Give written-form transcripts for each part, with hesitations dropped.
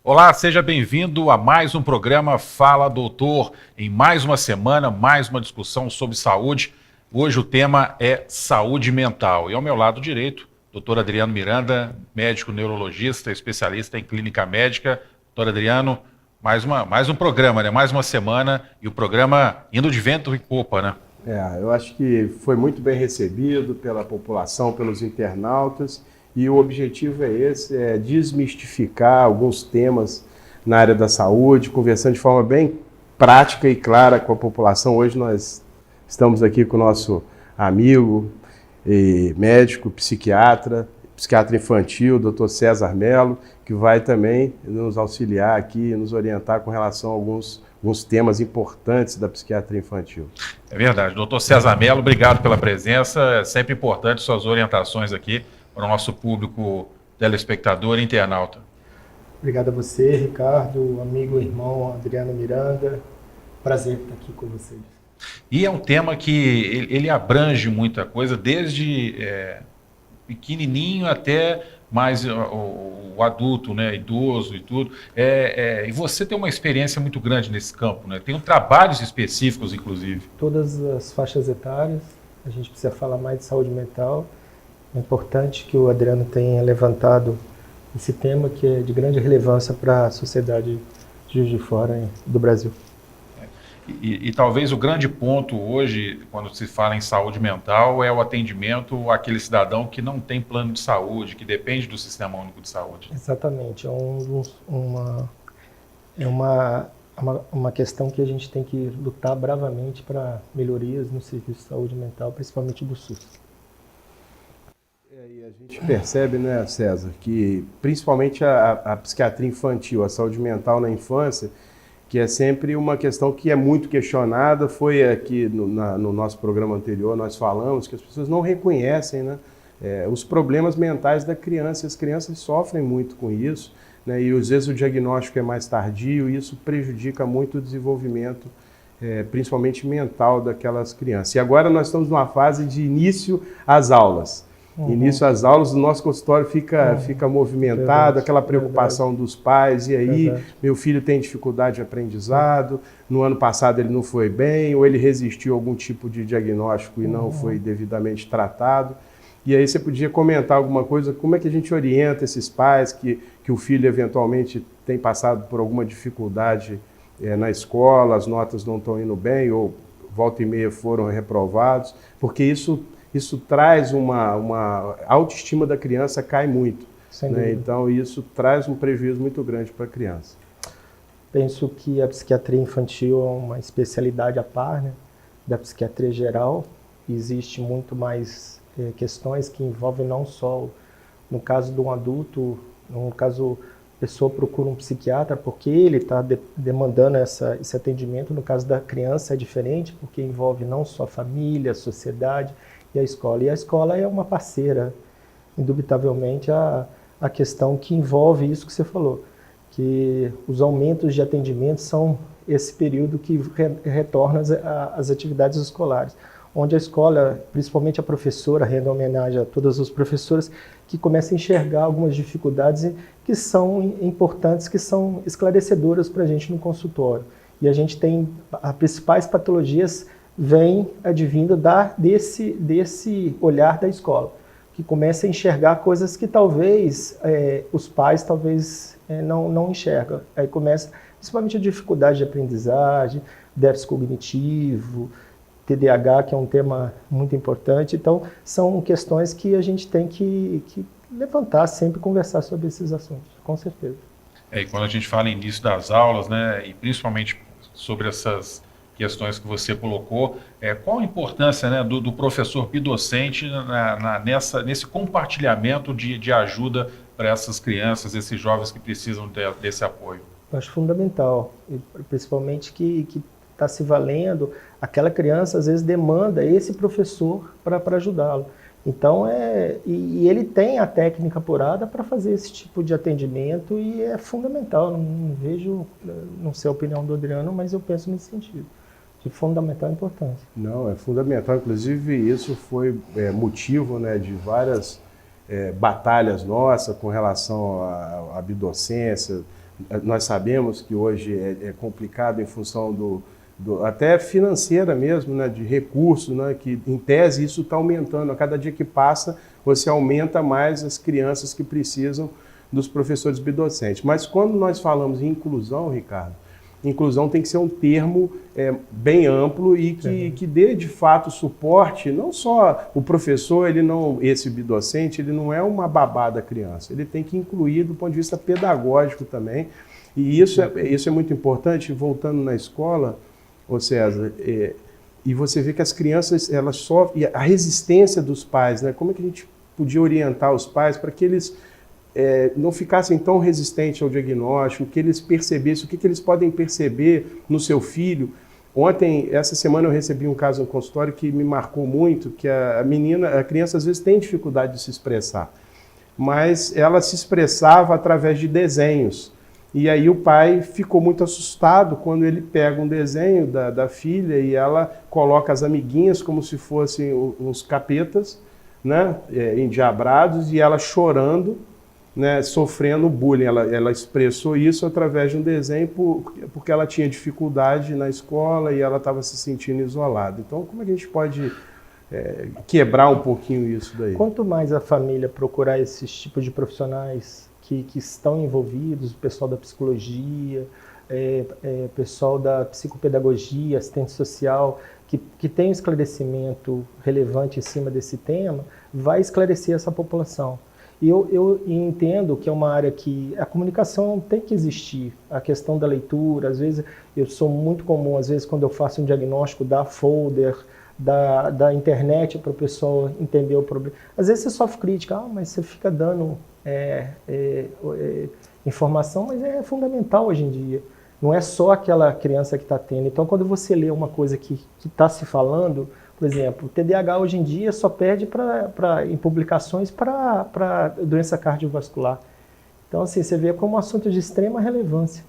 Olá, seja bem-vindo a mais um programa Fala Doutor. Em mais uma semana, mais uma discussão sobre saúde. Hoje o tema é saúde mental. E ao meu lado direito, doutor Adriano Miranda, médico neurologista, especialista em clínica médica. Doutor Adriano, mais um programa, né? Mais uma semana e o programa indo de vento em popa, né? Eu acho que foi muito bem recebido pela população, pelos internautas, e o objetivo é esse, é desmistificar alguns temas na área da saúde, conversando de forma bem prática e clara com a população. Hoje nós estamos aqui com o nosso amigo e médico, psiquiatra infantil, Dr. César Mello, que vai também nos auxiliar aqui, nos orientar com relação a alguns temas importantes da psiquiatria infantil. É verdade. Doutor César Mello, obrigado pela presença. É sempre importante suas orientações aqui para o nosso público telespectador e internauta. Obrigado a você, Ricardo, amigo e irmão Adriano Miranda. Prazer estar aqui com vocês. E é um tema que ele abrange muita coisa, desde pequenininho até mais o adulto, né, idoso e tudo. E você tem uma experiência muito grande nesse campo, né? Tem trabalhos específicos, inclusive. Todas as faixas etárias, a gente precisa falar mais de saúde mental. É importante que o Adriano tenha levantado esse tema que é de grande relevância para a sociedade de Juiz de Fora do Brasil. E talvez o grande ponto hoje, quando se fala em saúde mental, é o atendimento àquele cidadão que não tem plano de saúde, que depende do Sistema Único de Saúde. Exatamente. É uma questão que a gente tem que lutar bravamente para melhorias no serviço de saúde mental, principalmente do SUS. E a gente percebe, né, César, que principalmente a psiquiatria infantil, a saúde mental na infância, que é sempre uma questão que é muito questionada. Foi aqui no nosso programa anterior, nós falamos que as pessoas não reconhecem, né, os problemas mentais da criança. As crianças sofrem muito com isso, né, e às vezes o diagnóstico é mais tardio e isso prejudica muito o desenvolvimento, principalmente mental, daquelas crianças. E agora nós estamos numa fase de início às aulas. Início às aulas, o nosso consultório fica movimentado, verdade, aquela preocupação verdade. Dos pais, e aí verdade. Meu filho tem dificuldade de aprendizado, no ano passado ele não foi bem, ou ele resistiu a algum tipo de diagnóstico e não foi devidamente tratado. E aí você podia comentar alguma coisa, como é que a gente orienta esses pais que o filho eventualmente tem passado por alguma dificuldade na escola, as notas não estão indo bem, ou volta e meia foram reprovados, porque isso traz uma autoestima da criança, cai muito, né? Então isso traz um prejuízo muito grande para a criança. Penso que a psiquiatria infantil é uma especialidade à par, né, da psiquiatria geral. Existe muito mais questões que envolvem não só, no caso de um adulto, no caso a pessoa procura um psiquiatra porque ele está demandando esse atendimento. No caso da criança é diferente, porque envolve não só a família, a sociedade e a escola. E a escola é uma parceira, indubitavelmente, a questão que envolve isso que você falou, que os aumentos de atendimento são esse período que retorna às atividades escolares, onde a escola, principalmente a professora, rende homenagem a todas as professoras, que começam a enxergar algumas dificuldades que são importantes, que são esclarecedoras para a gente no consultório. E a gente tem as principais patologias vem advindo desse olhar da escola, que começa a enxergar coisas que talvez os pais não enxergam. Aí começa principalmente a dificuldade de aprendizagem, déficit cognitivo, TDAH, que é um tema muito importante. Então, são questões que a gente tem que levantar, sempre conversar sobre esses assuntos, com certeza. E quando a gente fala em início das aulas, né, e principalmente sobre essas questões que você colocou, qual a importância, né, do professor bidocente nesse compartilhamento de ajuda para essas crianças, esses jovens que precisam desse apoio? Eu acho fundamental, principalmente que está se valendo, aquela criança às vezes demanda esse professor para ajudá-lo. Então, e ele tem a técnica apurada para fazer esse tipo de atendimento e é fundamental. Não vejo, não sei a opinião do Adriano, mas eu penso nesse sentido. De fundamental importância. Não, é fundamental. Inclusive, isso foi motivo, né, de várias batalhas nossas com relação à bidocência, nós sabemos que hoje é complicado em função até financeira mesmo, né, de recursos, né, que em tese isso está aumentando. A cada dia que passa, você aumenta mais as crianças que precisam dos professores bidocentes. Mas quando nós falamos em inclusão, Ricardo, inclusão tem que ser um termo bem amplo e que dê de fato suporte, não só o professor, esse bidocente, ele não é uma babá da criança, ele tem que incluir do ponto de vista pedagógico também. E isso é muito importante, voltando na escola, ô César, e você vê que as crianças, elas sofrem, a resistência dos pais, né? Como é que a gente podia orientar os pais para que eles não ficassem tão resistentes ao diagnóstico, que eles percebessem o que eles podem perceber no seu filho. Essa semana eu recebi um caso no consultório que me marcou muito, que a criança às vezes tem dificuldade de se expressar, mas ela se expressava através de desenhos. E aí o pai ficou muito assustado quando ele pega um desenho da filha e ela coloca as amiguinhas como se fossem uns capetas, né, endiabrados, e ela chorando, né, sofrendo bullying. Ela expressou isso através de um desenho porque ela tinha dificuldade na escola e ela estava se sentindo isolada. Então, como é que a gente pode quebrar um pouquinho isso daí? Quanto mais a família procurar esses tipos de profissionais que estão envolvidos, o pessoal da psicologia, pessoal da psicopedagogia, assistente social, que tem um esclarecimento relevante em cima desse tema, vai esclarecer essa população. E eu entendo que é uma área que a comunicação tem que existir, a questão da leitura. Às vezes, eu sou muito comum, às vezes, quando eu faço um diagnóstico, dar folder, da internet para o pessoal entender o problema. Às vezes você sofre crítica, mas você fica dando informação, mas é fundamental hoje em dia. Não é só aquela criança que está tendo. Então, quando você lê uma coisa que está se falando, por exemplo, o TDAH hoje em dia só perde em publicações para doença cardiovascular. Então, assim, você vê como um assunto de extrema relevância.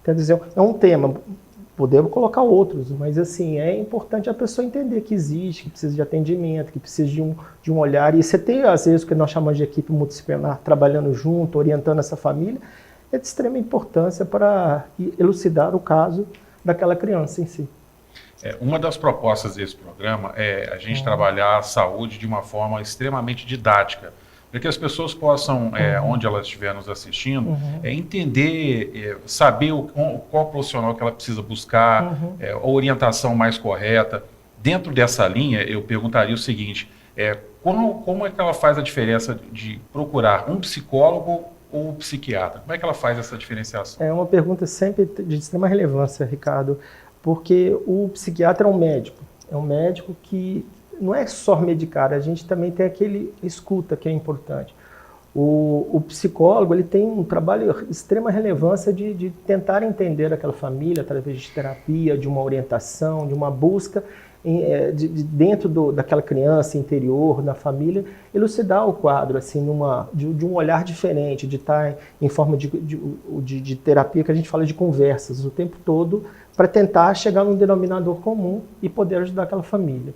Quer dizer, é um tema, podemos colocar outros, mas assim, é importante a pessoa entender que existe, que precisa de atendimento, que precisa de um olhar. E você tem, às vezes, o que nós chamamos de equipe multidisciplinar, trabalhando junto, orientando essa família, é de extrema importância para elucidar o caso daquela criança em si. Uma das propostas desse programa é a gente trabalhar a saúde de uma forma extremamente didática, para que as pessoas possam, onde elas estiverem nos assistindo, entender, saber qual profissional que ela precisa buscar, a orientação mais correta. Dentro dessa linha, eu perguntaria o seguinte, como é que ela faz a diferença de procurar um psicólogo ou um psiquiatra? Como é que ela faz essa diferenciação? É uma pergunta sempre de extrema relevância, Ricardo, porque o psiquiatra é um médico que não é só medicar, a gente também tem aquele escuta que é importante. O psicólogo, ele tem um trabalho de extrema relevância de tentar entender aquela família através de terapia, de uma orientação, de uma busca dentro daquela criança interior, da família, elucidar o quadro assim, de um olhar diferente, de estar em forma de terapia, que a gente fala de conversas o tempo todo, para tentar chegar num denominador comum e poder ajudar aquela família.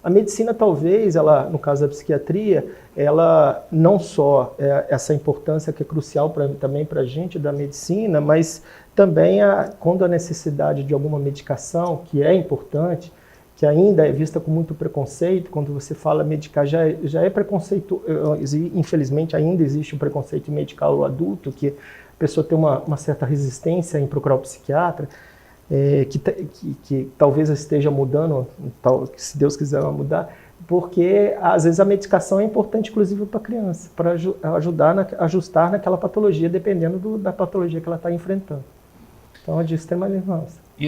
A medicina, talvez, no caso da psiquiatria, ela não só essa importância que é crucial também para a gente da medicina, mas também quando a necessidade de alguma medicação, que é importante, que ainda é vista com muito preconceito, quando você fala medicar, já é preconceito, infelizmente ainda existe um preconceito medical ao adulto, que a pessoa tem uma certa resistência em procurar o psiquiatra, que talvez esteja mudando, se Deus quiser vai mudar, porque às vezes a medicação é importante inclusive para a criança, para ajustar naquela patologia, dependendo da patologia que ela está enfrentando. Então é de extrema relevância. E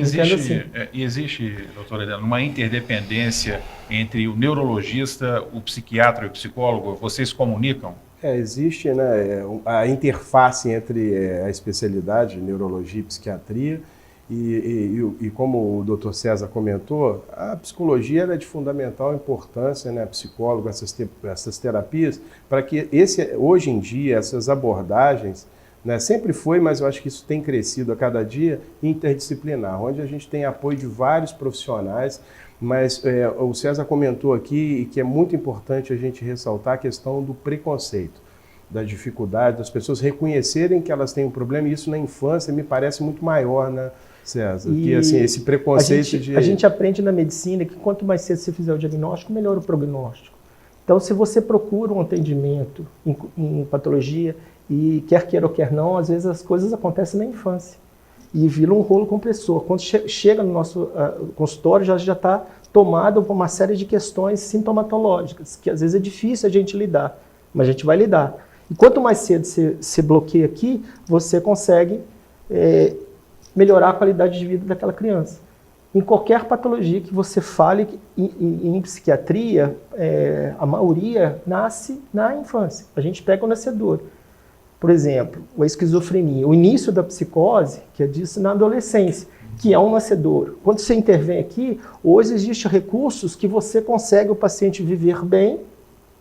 existe, doutora Helena, uma interdependência entre o neurologista, o psiquiatra e o psicólogo? Vocês comunicam? Existe, né, a interface entre a especialidade, neurologia e psiquiatria, e como o Dr. César comentou, a psicologia é de fundamental importância, né, psicólogo, essas terapias, para que hoje em dia essas abordagens, né, sempre foi, mas eu acho que isso tem crescido a cada dia, interdisciplinar, onde a gente tem apoio de vários profissionais, mas o César comentou aqui, e que é muito importante a gente ressaltar a questão do preconceito. da dificuldade, das pessoas reconhecerem que elas têm um problema, e isso na infância me parece muito maior, né, César? Que assim, esse preconceito a gente aprende na medicina que quanto mais cedo você fizer o diagnóstico, melhor o prognóstico. Então, se você procura um atendimento em patologia, e quer queira ou quer não, às vezes as coisas acontecem na infância e vira um rolo compressor. Quando chega no nosso consultório, já está tomado por uma série de questões sintomatológicas, que às vezes é difícil a gente lidar, mas a gente vai lidar. E quanto mais cedo você bloqueia aqui, você consegue melhorar a qualidade de vida daquela criança. Em qualquer patologia que você fale, em psiquiatria, a maioria nasce na infância. A gente pega o nascedouro. Por exemplo, a esquizofrenia, o início da psicose, que é disso na adolescência, que é um nascedouro. Quando você intervém aqui, hoje existem recursos que você consegue o paciente viver bem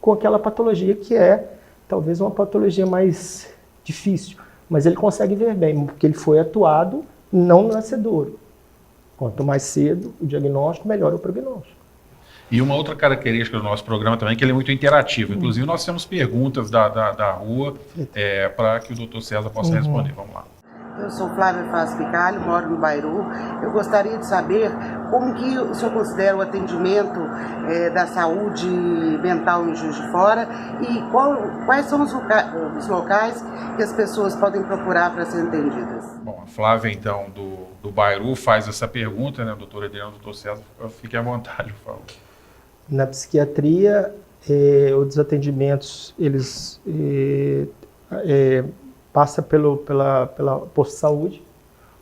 com aquela patologia que é talvez uma patologia mais difícil, mas ele consegue ver bem, porque ele foi atuado não no nascedouro. Quanto mais cedo o diagnóstico, melhor o prognóstico. E uma outra característica do nosso programa também é que ele é muito interativo. Inclusive, nós temos perguntas da rua para que o doutor César possa responder. Vamos lá. Eu sou Flávia Faz Picalho, moro no Bairu. Eu gostaria de saber como que o senhor considera o atendimento da saúde mental em Juiz de Fora e quais são os locais que as pessoas podem procurar para serem atendidas. Bom, a Flávia, então, do Bairu faz essa pergunta, né, doutor Adriano, doutor César, fique à vontade, por favor. Na psiquiatria, os atendimentos, eles passam pela posto de saúde.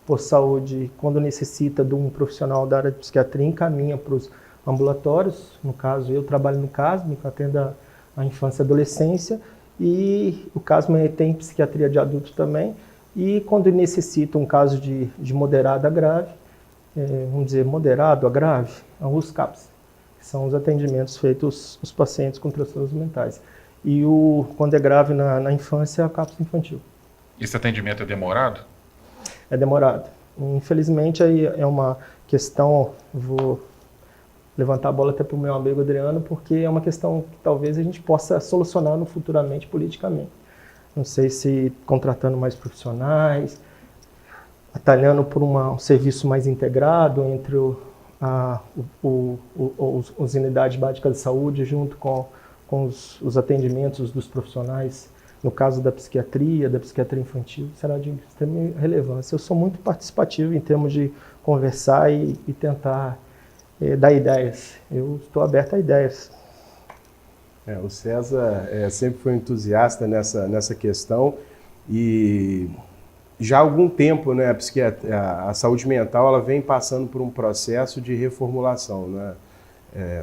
Posto de saúde, quando necessita de um profissional da área de psiquiatria, encaminha para os ambulatórios. No caso, eu trabalho no CASM, que atende a infância e adolescência, e o CASM tem psiquiatria de adulto também. E quando necessita um caso de moderado a grave, vamos dizer moderado a grave, os CAPS. São os atendimentos feitos aos pacientes com transtornos mentais. E quando é grave na infância, é a cápsula infantil. Esse atendimento é demorado? É demorado. Infelizmente, aí é uma questão, vou levantar a bola até para o meu amigo Adriano, porque é uma questão que talvez a gente possa solucionar futuramente politicamente. Não sei se contratando mais profissionais, atalhando por um serviço mais integrado entre as unidades básicas de saúde junto com os atendimentos dos profissionais, no caso da psiquiatria infantil, será de extrema relevância. Eu sou muito participativo em termos de conversar e tentar dar ideias. Eu estou aberto a ideias. O César sempre foi entusiasta nessa questão e já há algum tempo, né, a saúde mental ela vem passando por um processo de reformulação, né,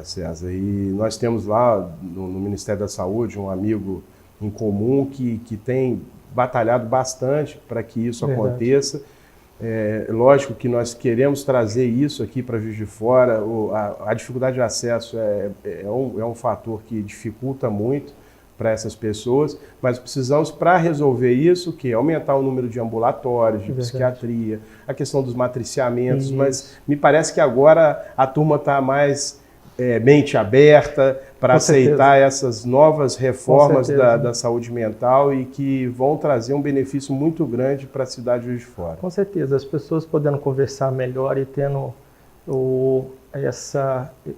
César? E nós temos lá no Ministério da Saúde um amigo em comum que tem batalhado bastante para que isso aconteça. Lógico que nós queremos trazer isso aqui para Juiz de Fora. A dificuldade de acesso é um fator que dificulta muito para essas pessoas, mas precisamos, para resolver isso, que é aumentar o número de ambulatórios, de psiquiatria, a questão dos matriciamentos, mas me parece que agora a turma está mais mente aberta para aceitar essas novas reformas da saúde mental e que vão trazer um benefício muito grande para a cidade de Juiz de Fora. Com certeza, as pessoas podendo conversar melhor e tendo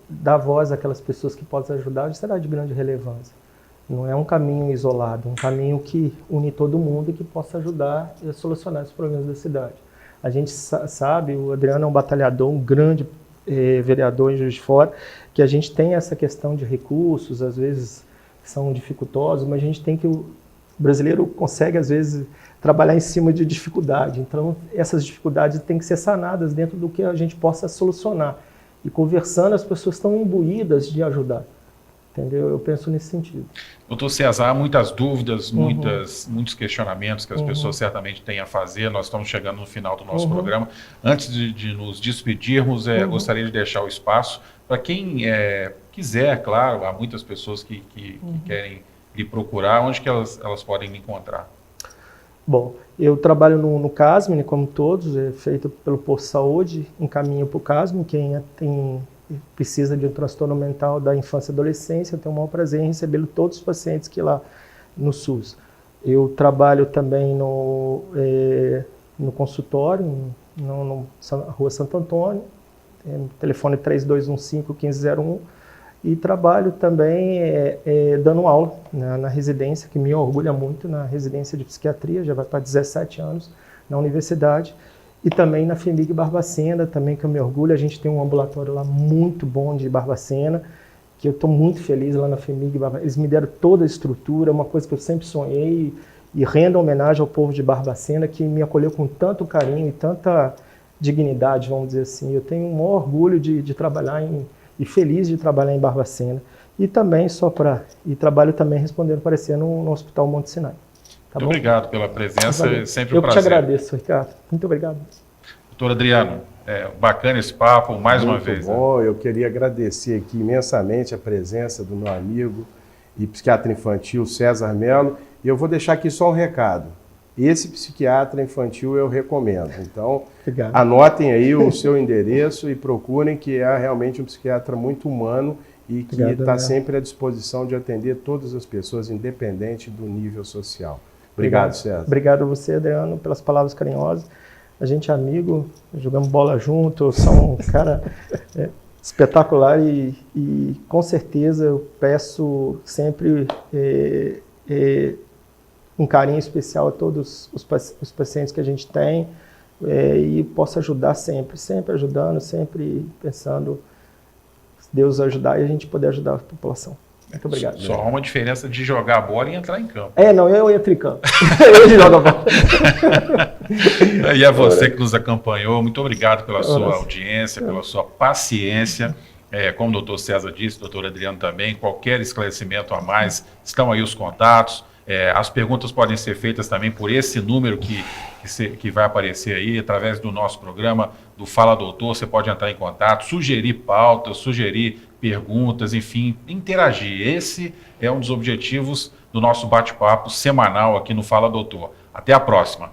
dar voz àquelas pessoas que podem ajudar, será de grande relevância. Não é um caminho isolado, um caminho que une todo mundo e que possa ajudar a solucionar os problemas da cidade. A gente sabe, o Adriano é um batalhador, um grande vereador em Juiz de Fora, que a gente tem essa questão de recursos, às vezes são dificultosos, mas a gente tem que... O brasileiro consegue, às vezes, trabalhar em cima de dificuldade. Então, essas dificuldades têm que ser sanadas dentro do que a gente possa solucionar. E conversando, as pessoas estão imbuídas de ajudar. Entendeu? Eu penso nesse sentido. Doutor César, há muitas dúvidas, muitos questionamentos que as pessoas certamente têm a fazer. Nós estamos chegando no final do nosso programa. Antes de nos despedirmos, gostaria de deixar o espaço para quem quiser, claro, há muitas pessoas que querem lhe procurar. Onde que elas podem me encontrar? Bom, eu trabalho no CASM, como todos, é feito pelo posto de saúde, encaminho para o CASM, quem precisa de um transtorno mental da infância e adolescência, eu tenho o maior prazer em receber todos os pacientes que lá no SUS. Eu trabalho também no consultório, na Rua Santo Antônio, telefone 3215-1501, e trabalho também dando aula na residência, que me orgulha muito, na residência de psiquiatria, já vai para 17 anos na universidade, e também na FHEMIG Barbacena, também que eu me orgulho. A gente tem um ambulatório lá muito bom de Barbacena, que eu estou muito feliz lá na FHEMIG Barbacena. Eles me deram toda a estrutura, uma coisa que eu sempre sonhei, e rendo homenagem ao povo de Barbacena, que me acolheu com tanto carinho e tanta dignidade, vamos dizer assim. Eu tenho um orgulho de trabalhar e feliz de trabalhar em Barbacena. E também, trabalho também respondendo parecer no Hospital Monte Sinai. Tá Muito bom? obrigado pela presença, Valeu. sempre um prazer. Eu que te agradeço, Ricardo. Muito obrigado. Doutor Adriano, bacana esse papo, mais uma vez. Muito bom, eu queria agradecer aqui imensamente a presença do meu amigo e psiquiatra infantil César Mello, e eu vou deixar aqui só um recado. Esse psiquiatra infantil eu recomendo, então Obrigado. Anotem aí o seu endereço e procurem, que é realmente um psiquiatra muito humano e que está sempre à disposição de atender todas as pessoas, independente do nível social. Obrigado, César. Obrigado a você, Adriano, pelas palavras carinhosas. A gente é amigo, jogamos bola junto, eu sou um cara espetacular e com certeza eu peço sempre um carinho especial a todos os pacientes que a gente tem e posso ajudar sempre ajudando, sempre pensando se Deus ajudar e a gente poder ajudar a população. Muito obrigado. Só há uma diferença de jogar a bola e entrar em campo. Não, eu entro em campo. Eu jogo a bola. E a você que nos acompanhou, muito obrigado pela sua audiência, pela sua paciência. Como o doutor César disse, o doutor Adriano também, qualquer esclarecimento a mais, estão aí os contatos. As perguntas podem ser feitas também por esse número que vai aparecer aí, através do nosso programa, do Fala Doutor. Você pode entrar em contato, sugerir pautas, sugerir perguntas, enfim, interagir. Esse é um dos objetivos do nosso bate-papo semanal aqui no Fala Doutor. Até a próxima.